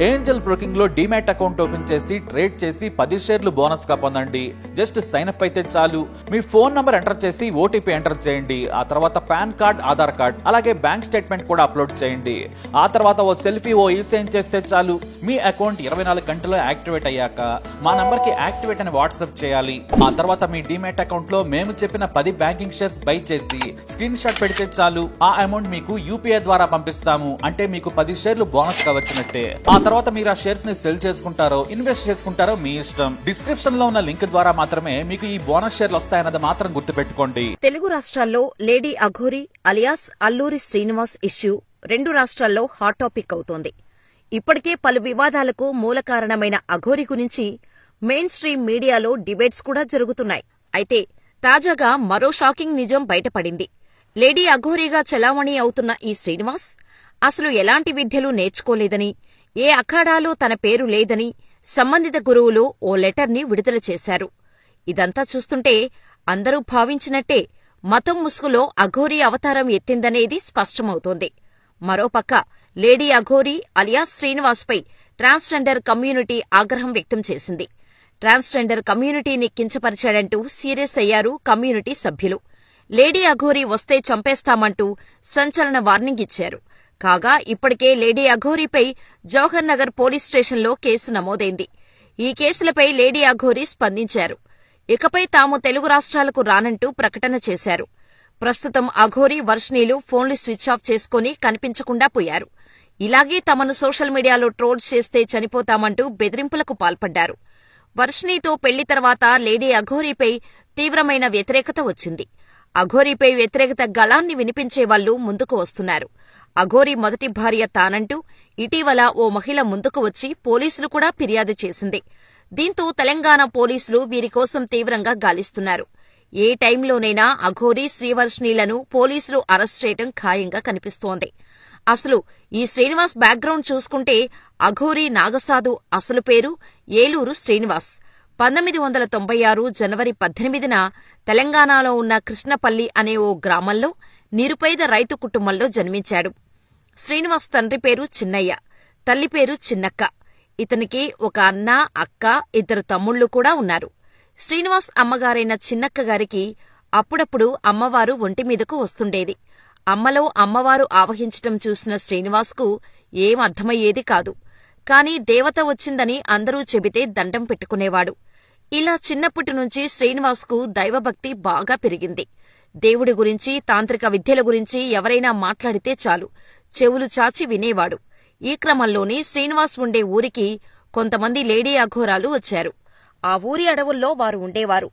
Angel broking లో demat account open చేసి trade చేసి 10 షేర్లు బోనస్ గా పొందండి. జస్ట్ సైన్ అప్ అయితే చాలు. మీ ఫోన్ నంబర్ ఎంటర్ చేసి ఓటీపీ ఎంటర్ చేయండి. ఆ తర్వాత పాన్ కార్డ్, ఆధార్ కార్డ్, అలాగే బ్యాంక్ స్టేట్మెంట్ కూడా అప్లోడ్ చేయండి. ఆ తర్వాత ఓ సెల్ఫీ, ఓ ఈ-సైన్ చేస్తే చాలు. మీ అకౌంట్ 24 గంటల్లో యాక్టివేట్ అయ్యాక మా నంబర్ కి యాక్టివేట్ అని వాట్సాప్ చేయాలి. ఆ తర్వాత మీ డీమ్యాట్ అకౌంట్ లో మేము చెప్పిన 10 బ్యాంకింగ్ షేర్స్ బై చేసి స్క్రీన్ షాట్ పెడితే చాలు. ఆ అమౌంట్ మీకు యూపీఐ ద్వారా పంపిస్తాము. అంటే మీకు 10 షేర్లు బోనస్ గా వచ్చినట్టే. ఆ తర్వాత మీరు ఆ షేర్స్ ని సెల్ చేసుకుంటారో ఇన్వెస్ట్ చేసుకుంటారో మీ ఇష్టం. డిస్క్రిప్షన్ లో ఉన్న లింక్ ద్వారా మాత్రమే మీకు ఈ బోనస్ షేర్లు వస్తాయన్నది మాత్రం గుర్తుపెట్టుకోండి. తెలుగు రాష్ట్రాల్లో lady Aghori alias Alluri Srinivas issue 2 రాష్ట్రాల్లో హాట్ టాపిక్ అవుతోంది. ఇప్పటికే పలు వివాదాలకు మూల కారణమైన అఘోరి గురించి మెయిన్ స్ట్రీమ్ మీడియాలో డిబేట్స్ కూడా జరుగుతున్నాయి. అయితే తాజాగా మరో షాకింగ్ నిజం బయటపడింది. లేడీ అఘోరీగా చెలామణీ అవుతున్న ఈ శ్రీనివాస్ అసలు ఎలాంటి విద్యలు నేర్చుకోలేదని, ఏ అఖాడాలో తన పేరు లేదని సంబంధిత గురువులు ఓ లెటర్ని విడుదల చేశారు. ఇదంతా చూస్తుంటే అందరూ భావించినట్టే మతం ముసుగులో అఘోరీ అవతారం ఎత్తిందనేది స్పష్టమవుతోంది. మరోపక్క లేడీ అఘోరీ అలియాస్ శ్రీనివాస్పై ట్రాన్స్జెండర్ కమ్యూనిటీ ఆగ్రహం వ్యక్తం చేసింది. ట్రాన్స్జెండర్ కమ్యూనిటీని కించపరిచాడంటూ సీరియస్ అయ్యారు కమ్యూనిటీ సభ్యులు. లేడీ అఘోరీ వస్తే చంపేస్తామంటూ సంచలన వార్నింగ్ ఇచ్చారు. కాగా ఇప్పటికే లేడీ అఘోరీపై జవహర్ నగర్ పోలీస్ స్టేషన్లో కేసు నమోదైంది. ఈ కేసులపై లేడీ అఘోరీ స్పందించారు. ఇకపై తాము తెలుగు రాష్ట్రాలకు రానంటూ ప్రకటన చేశారు. ప్రస్తుతం అఘోరీ వర్షిణీలు ఫోన్లు స్విచ్ ఆఫ్ చేసుకుని కనిపించకుండా పోయారు. ఇలాగే తమను సోషల్ మీడియాలో ట్రోల్ చేస్తే చనిపోతామంటూ బెదిరింపులకు పాల్పడ్డారు. వర్షిణీతో పెళ్లి తర్వాత లేడీ అఘోరీపై తీవ్రమైన వ్యతిరేకత వచ్చింది. అఘోరీపై వ్యతిరేకత గళాన్ని వినిపించేవాళ్లు ముందుకు వస్తున్నారు. అఘోరీ మొదటి భార్య తానంటూ ఇటీవల ఓ మహిళ ముందుకు వచ్చి పోలీసులు కూడా ఫిర్యాదు చేసింది. దీంతో తెలంగాణ పోలీసులు వీరి కోసం తీవ్రంగా గాలిస్తున్నారు. ఏ టైంలోనైనా అఘోరీ, శ్రీవర్షిణీలను పోలీసులు అరెస్ట్ చేయడం ఖాయంగా కనిపిస్తోంది. అసలు ఈ శ్రీనివాస్ బ్యాక్గ్రౌండ్ చూసుకుంటే అఘోరీ నాగసాధు అసలు పేరు ఏలూరు శ్రీనివాస్. 1996 జనవరి 18న తెలంగాణలో ఉన్న కృష్ణపల్లి అనే ఓ గ్రామంలో నిరుపేద రైతు కుటుంబంలో జన్మించాడు. శ్రీనివాస్ తండ్రి పేరు చిన్నయ్య, తల్లి పేరు చిన్నక్క. ఇతనికి ఒక అన్న, అక్క, 2 తమ్ముళ్లు కూడా ఉన్నారు. శ్రీనివాస్ అమ్మగారైన చిన్నక్క గారికి అప్పుడప్పుడు అమ్మవారు ఒంటిమీదకు వస్తుండేది. అమ్మలో అమ్మవారు ఆవహించటం చూసిన శ్రీనివాస్కు ఏం అర్థమయ్యేది కాదు. కాని దేవత వచ్చిందని అందరూ చెబితే దండం పెట్టుకునేవాడు. ఇలా చిన్నప్పటి నుంచి శ్రీనివాస్కు దైవభక్తి బాగా పెరిగింది. దేవుడి గురించి, తాంత్రిక విద్యల గురించి ఎవరైనా మాట్లాడితే చాలు చెవులు చాచి వినేవాడు. ఈ క్రమంలోనే శ్రీనివాస్ ఉండే ఊరికి కొంతమంది లేడీ అఘోరాలు వచ్చారు. ఆ ఊరి అడవుల్లో వారు ఉండేవారు.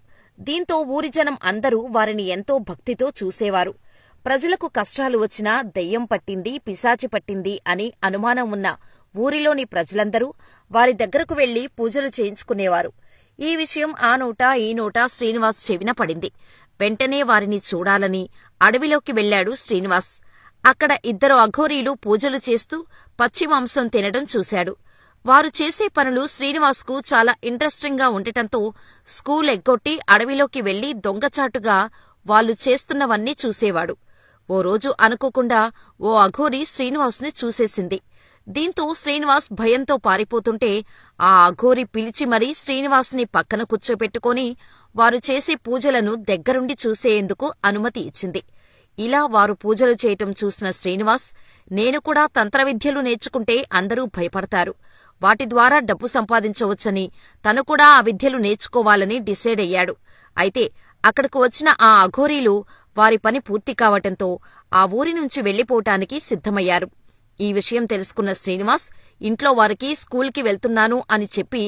దీంతో ఊరి జనం అందరూ వారిని ఎంతో భక్తితో చూసేవారు. ప్రజలకు కష్టాలు వచ్చినా దెయ్యం పట్టింది, పిశాచి పట్టింది అని అనుమానం ఉన్న ఊరిలోని ప్రజలందరూ వారి దగ్గరకు వెళ్లి పూజలు చేయించుకునేవారు. ఈ విషయం ఆ నోట ఈ నోట శ్రీనివాస్ చెవిన పడింది. వెంటనే వారిని చూడాలని అడవిలోకి వెళ్లాడు శ్రీనివాస్. అక్కడ 2 అఘోరీలు పూజలు చేస్తూ పచ్చి మాంసం తినడం చూశాడు. వారు చేసే పనులు శ్రీనివాస్కు చాలా ఇంట్రెస్టింగ్గా ఉండటంతో స్కూల్ ఎగ్గొట్టి అడవిలోకి వెళ్లి దొంగచాటుగా వాళ్లు చేస్తున్నవన్నీ చూసేవాడు. ఓ రోజు అనుకోకుండా ఓ అఘోరీ శ్రీనివాస్ని చూసేసింది. దీంతో శ్రీనివాస్ భయంతో పారిపోతుంటే ఆ అఘోరి పిలిచి మరీ శ్రీనివాస్ని పక్కన కూర్చోపెట్టుకుని వారు చేసే పూజలను దగ్గరుండి చూసేందుకు అనుమతి ఇచ్చింది. ఇలా వారు పూజలు చేయటం చూసిన శ్రీనివాస్, నేను కూడా తంత్రవిద్యలు నేర్చుకుంటే అందరూ భయపడతారు, వాటి ద్వారా డబ్బు సంపాదించవచ్చని, తను కూడా ఆ విద్యలు నేర్చుకోవాలని డిసైడ్ అయ్యాడు. అయితే అక్కడకు వచ్చిన ఆ అఘోరీలు వారి పని పూర్తి కావటంతో ఆ ఊరి నుంచి వెళ్లిపోవటానికి సిద్ధమయ్యారు. ఈ విషయం తెలుసుకున్న శ్రీనివాస్ ఇంట్లో వారికి స్కూల్కి వెళ్తున్నాను అని చెప్పి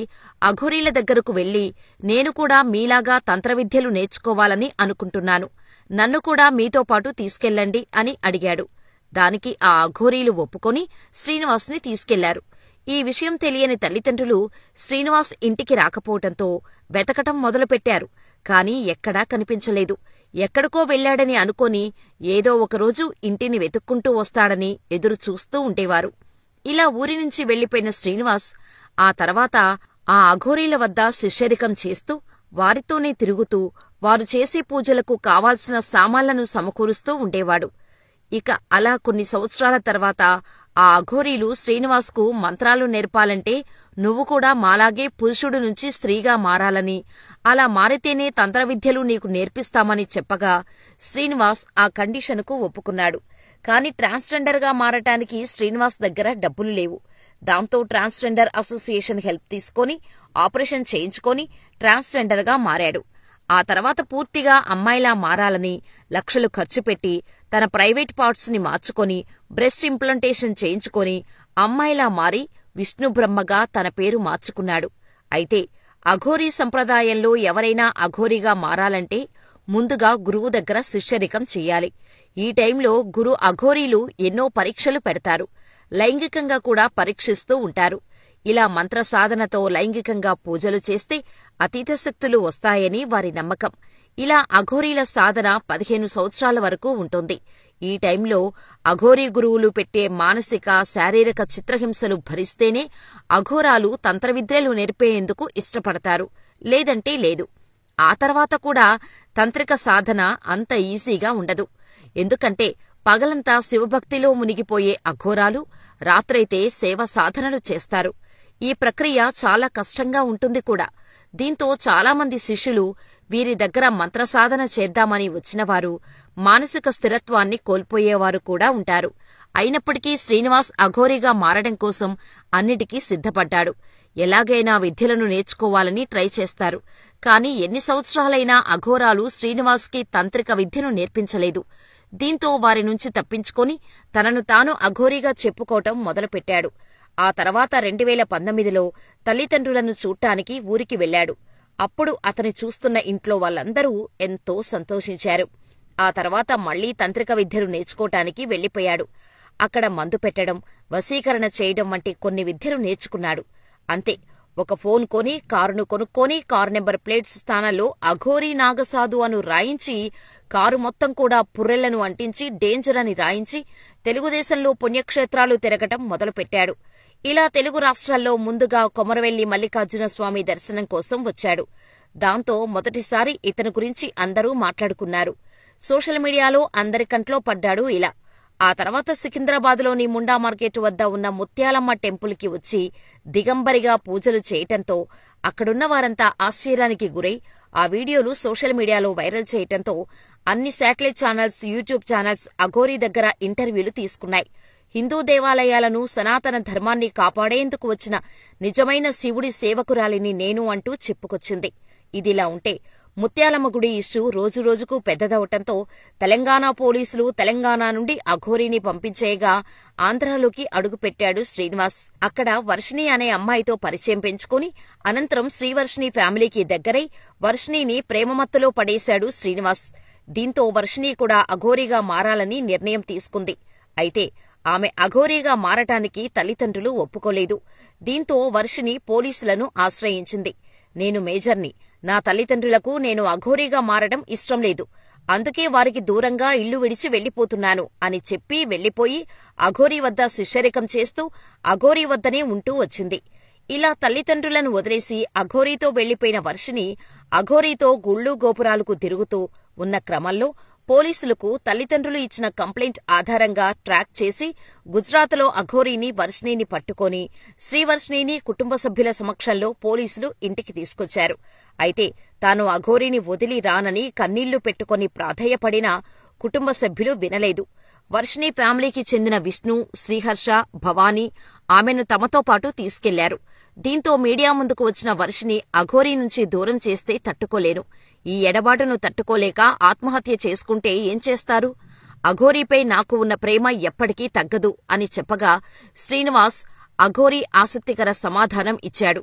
అఘోరీల దగ్గరకు వెళ్లి, నేను కూడా మీలాగా తంత్రవిద్యలు నేర్చుకోవాలని అనుకుంటున్నాను, నన్ను కూడా మీతో పాటు తీసుకెళ్ళండి అని అడిగాడు. దానికి ఆ అఘోరీలు ఒప్పుకొని శ్రీనివాస్ని తీసుకెళ్లారు. ఈ విషయం తెలియని తల్లిదండ్రులు శ్రీనివాస్ ఇంటికి రాకపోవటంతో వెతకటం మొదలుపెట్టారు. కాని ఎక్కడా కనిపించలేదు. ఎక్కడికో వెళ్లాడని అనుకొని ఏదో ఒకరోజు ఇంటిని వెతుక్కుంటూ వస్తాడని ఎదురు చూస్తూ ఉండేవారు. ఇలా ఊరి నుంచి వెళ్లిపోయిన శ్రీనివాస్ ఆ తర్వాత ఆ అఘోరీల వద్ద శిష్యరికం చేస్తూ వారితోనే తిరుగుతూ వారు చేసే పూజలకు కావాల్సిన సామాన్లను సమకూరుస్తూ ఉండేవాడు. ఇక అలా కొన్ని సంవత్సరాల తర్వాత ఆ అఘోరీలు శ్రీనివాస్కు మంత్రాలు నేర్పాలంటే నువ్వు కూడా మాలాగే పురుషుడు నుంచి స్త్రీగా మారాలని, అలా మారితేనే తంత్రవిద్యలు నీకు నేర్పిస్తామని చెప్పగా శ్రీనివాస్ ఆ కండిషన్కు ఒప్పుకున్నాడు. కాని ట్రాన్స్జెండర్గా మారటానికి శ్రీనివాస్ దగ్గర డబ్బులు లేవు. దాంతో ట్రాన్స్జెండర్ అసోసియేషన్ హెల్ప్ తీసుకుని ఆపరేషన్ చేయించుకొని ట్రాన్స్జెండర్గా మారాడు. ఆ తర్వాత పూర్తిగా అమ్మాయిలా మారాలని లక్షలు ఖర్చు పెట్టి తన ప్రైవేట్ పార్ట్స్ ని మార్చుకొని బ్రెస్ట్ ఇంప్లాంటేషన్ చేయించుకొని అమ్మాయిలా మారి విష్ణుబ్రహ్మగా తన పేరు మార్చుకున్నాడు. అయితే అఘోరీ సంప్రదాయంలో ఎవరైనా అఘోరీగా మారాలంటే ముందుగా గురువు దగ్గర శిష్యరికం చెయ్యాలి. ఈ టైంలో గురు అఘోరీలు ఎన్నో పరీక్షలు పెడతారు. లైంగికంగా కూడా పరీక్షిస్తూ ఉంటారు. ఇలా మంత్రసాధనతో లైంగికంగా పూజలు చేస్తే అతీత శక్తులు వస్తాయని వారి నమ్మకం. ఇలా అఘోరీల సాధన 15 సంవత్సరాల వరకు ఉంటుంది. ఈ టైంలో అఘోరీ గురువులు పెట్టే మానసిక, శారీరక చిత్రహింసలు భరిస్తేనే అఘోరాలు తంత్రవిద్యలు నేర్పేందుకు ఇష్టపడతారు, లేదంటే లేదు. ఆ తర్వాత కూడా తంత్రిక సాధన అంత ఈజీగా ఉండదు. ఎందుకంటే పగలంతా శివభక్తిలో మునిగిపోయే అఘోరాలు రాత్రైతే సేవ సాధనలు చేస్తారు. ఈ ప్రక్రియ చాలా కష్టంగా ఉంటుంది కూడా. దీంతో చాలామంది శిష్యులు వీరి దగ్గర మంత్రసాధన చేద్దామని వచ్చినవారు మానసిక స్థిరత్వాన్ని కోల్పోయేవారు కూడా ఉంటారు. అయినప్పటికీ శ్రీనివాస్ అఘోరీగా మారడం కోసం అన్నిటికీ సిద్ధపడ్డాడు. ఎలాగైనా విద్యలను నేర్చుకోవాలని ట్రై చేస్తారు. కాని ఎన్ని సంవత్సరాలైనా అఘోరాలు శ్రీనివాస్కి తంత్రిక విద్యను నేర్పించలేదు. దీంతో వారి నుంచి తప్పించుకొని తనను తాను అఘోరీగా చెప్పుకోవటం మొదలుపెట్టాడు. ఆ తర్వాత 2019లో తల్లిదండ్రులను చూడ్డానికి ఊరికి వెళ్లాడు. అప్పుడు అతని చూస్తున్న ఇంట్లో వాళ్ళందరూ ఎంతో సంతోషించారు. ఆ తర్వాత మళ్లీ తంత్రిక విద్యలు నేర్చుకోటానికి వెళ్లిపోయాడు. అక్కడ మందు పెట్టడం, వశీకరణ చేయడం వంటి కొన్ని విద్యలు నేర్చుకున్నాడు. అంతే. ఒక ఫోన్ కొని కారును కొనుక్కొని కారు నెంబర్ ప్లేట్స్ స్థానంలో అఘోరీ నాగసాధు అను రాయించి కారు మొత్తం కూడా పుర్రెలను అంటించి డేంజర్ అని రాయించి తెలుగుదేశంలో పుణ్యక్షేత్రాలు తిరగటం మొదలుపెట్టాడు. ఇలా తెలుగు రాష్ట్రాల్లో ముందుగా కొమరవెల్లి మల్లికార్జున స్వామి దర్శనం కోసం వచ్చాడు. దాంతో మొదటిసారి ఇతని గురించి అందరూ మాట్లాడుకున్నారు. సోషల్ మీడియాలో అందరి కంట్లో పడ్డాడు ఇలా. ఆ తర్వాత సికింద్రాబాద్లోని ముండా మార్కెట్ వద్ద ఉన్న ముత్యాలమ్మ టెంపుల్కి వచ్చి దిగంబరిగా పూజలు చేయటంతో అక్కడున్న వారంతా ఆశ్చర్యానికి గురై ఆ వీడియోలు సోషల్ మీడియాలో వైరల్ చేయటంతో అన్ని satellite channels, YouTube channels Aghori దగ్గర ఇంటర్వ్యూలు తీసుకున్నాయి. హిందూ దేవాలయాలను, సనాతన ధర్మాన్ని కాపాడేందుకు వచ్చిన నిజమైన శివుడి సేవకురాలిని నేను అంటూ చెప్పుకొచ్చింది. ఇదిలా ఉంటే ముత్యాలమ్మ గుడి ఇష్యూ రోజురోజుకు పెద్దదవటంతో తెలంగాణ పోలీసులు తెలంగాణ నుండి అఘోరీని పంపించేయగా ఆంధ్రాలోకి అడుగుపెట్టాడు శ్రీనివాస్. అక్కడ వర్షిణి అనే అమ్మాయితో పరిచయం పెంచుకుని అనంతరం శ్రీవర్షిణి ఫ్యామిలీకి దగ్గరై వర్షిణిని ప్రేమమత్తులో పడేశాడు శ్రీనివాస్. దీంతో వర్షిణి కూడా అఘోరీగా మారాలని నిర్ణయం తీసుకుంది. అయితే ఆమె అఘోరీగా మారటానికి తల్లిదండ్రులు ఒప్పుకోలేదు. దీంతో వర్షిణి పోలీసులను ఆశ్రయించింది. నేను మేజర్ని, నా తల్లిదండ్రులకు నేను అఘోరీగా మారడం ఇష్టం లేదు, అందుకే వారికి దూరంగా ఇల్లు విడిచి వెళ్లిపోతున్నాను అని చెప్పి వెళ్లిపోయి అఘోరీ వద్ద శిష్యరికం చేస్తూ అఘోరీ వద్దనే ఉంటూ వచ్చింది. ఇలా తల్లిదండ్రులను వదిలేసి అఘోరీతో వెళ్లిపోయిన వర్షిణి అఘోరీతో గుళ్ళు గోపురాలకు తిరుగుతూ ఉన్న క్రమంలో పోలీసులకు తల్లిదండ్రులు ఇచ్చిన కంప్లైంట్ ఆధారంగా ట్రాక్ చేసి గుజరాత్లో అఘోరీని, వర్షిణిని పట్టుకొని శ్రీవర్షిణిని కుటుంబ సభ్యుల సమక్షంలో పోలీసులు ఇంటికి తీసుకొచ్చారు. అయితే తాను అఘోరీని వదిలి రానని కన్నీళ్లు పెట్టుకుని ప్రాధేయపడినా కుటుంబ సభ్యులు వినలేదు. వర్షిణి ఫ్యామిలీకి చెందిన విష్ణు, శ్రీహర్ష, భవానీ ఆమెను తమతో పాటు తీసుకెళ్లారు. దీంతో మీడియా ముందుకు వచ్చిన వర్షిణి అఘోరీ నుంచి దూరం చేస్తే తట్టుకోలేను, ఈ ఎడబాటును తట్టుకోలేక ఆత్మహత్య చేసుకుంటే ఏం చేస్తారు? అఘోరీపై నాకు ఉన్న ప్రేమ ఎప్పటికీ తగ్గదు అని చెప్పగా శ్రీనివాస్ అఘోరీ ఆసక్తికర సమాధానం ఇచ్చాడు.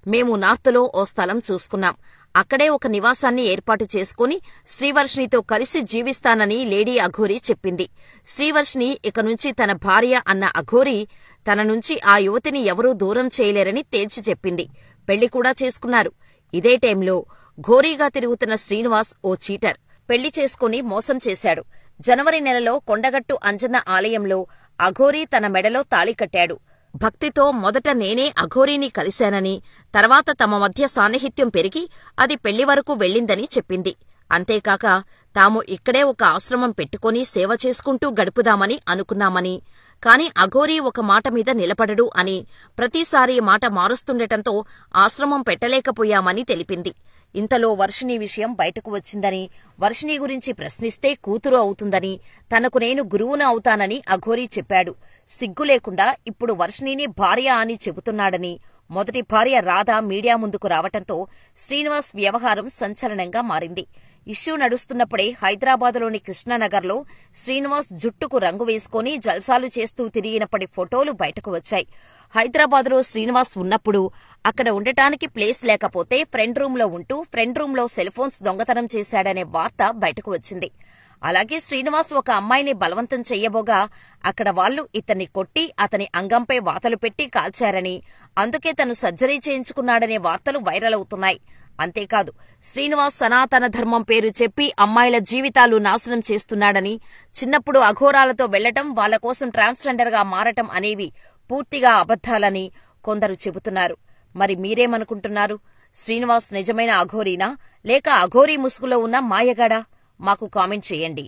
మేము నార్త్లో ఓ స్థలం చూసుకున్నాం. అక్కడే ఒక నివాసాన్ని ఏర్పాటు చేసుకుని శ్రీవర్షిణితో కలిసి జీవిస్తానని లేడీ అఘోరీ చెప్పింది. శ్రీవర్షిణి ఇక నుంచి తన భార్య అన్న అఘోరీ తన నుంచి ఆ యువతిని ఎవరూ దూరం చేయలేరని తేల్చి చెప్పింది. పెళ్లి కూడా చేసుకున్నారు. ఇదే టైంలో ఘోరీగా తిరుగుతున్న శ్రీనివాస్ ఓ చీటర్. పెళ్లి చేసుకుని మోసం చేశాడు. జనవరి నెలలో కొండగట్టు అంజన్న ఆలయంలో అఘోరీ తన మెడలో తాళి కట్టాడు. భక్తితో మొదట నేనే అఘోరీని కలిశానని, తర్వాత తమ మధ్య సాన్నిహిత్యం పెరిగి అది పెళ్లి వరకు వెళ్ళిందని చెప్పింది. అంతేకాక తాము ఇక్కడే ఒక ఆశ్రమం పెట్టుకుని సేవ చేసుకుంటూ గడుపుదామని అనుకున్నామని, కాని అఘోరీ ఒక మాట మీద నిలబడడు అని ప్రతిసారీ మాట మారుస్తుండటంతో ఆశ్రమం పెట్టలేకపోయామని తెలిపింది. ఇంతలో వర్షిణి విషయం బయటకు వచ్చిందని, వర్షిణి గురించి ప్రశ్నిస్తే కూతురు అవుతుందని, తనకు నేను గురువును అవుతానని అఘోరీ చెప్పాడు. సిగ్గు లేకుండా ఇప్పుడు వర్షిణిని భార్య అని చెబుతున్నాడని, మొదటి భార్య రాధ మీడియా ముందుకు రావటంతో శ్రీనివాస్ వ్యవహారం సంచలనంగా మారింది. ఇష్యూ నడుస్తున్నప్పుడే హైదరాబాదులోని కృష్ణానగర్లో శ్రీనివాస్ జుట్టుకు రంగు వేసుకుని జల్సాలు చేస్తూ తిరిగినప్పటి ఫోటోలు బయటకు వచ్చాయి. హైదరాబాదులో శ్రీనివాస్ ఉన్నప్పుడు అక్కడ ఉండటానికి ప్లేస్ లేకపోతే ఫ్రెండ్ రూంలో ఉంటూ ఫ్రెండ్ రూంలో సెల్ఫోన్స్ దొంగతనం చేశాడనే వార్త బయటకు వచ్చింది. అలాగే శ్రీనివాస్ ఒక అమ్మాయిని బలవంతం చెయ్యబోగా అక్కడ వాళ్లు ఇతన్ని కొట్టి అతని అంగంపై వాతలు పెట్టి కాల్చారని, అందుకే తను సర్జరీ చేయించుకున్నాడనే వార్తలు వైరల్ అవుతున్నాయి. అంతేకాదు, శ్రీనివాస్ సనాతన ధర్మం పేరు చెప్పి అమ్మాయిల జీవితాలు నాశనం చేస్తున్నాడని, చిన్నప్పుడు అఘోరాలతో వెళ్లటం, వాళ్ల కోసం ట్రాన్స్జెండర్గా మారటం అనేవి పూర్తిగా అబద్దాలని కొందరు చెబుతున్నారు. మరి మీరేమనుకుంటున్నారు? శ్రీనివాస్ నిజమైన అఘోరీనా, లేక అఘోరీ ముసుగులో ఉన్న మాయగాడా? మాకు కామెంట్ చేయండి.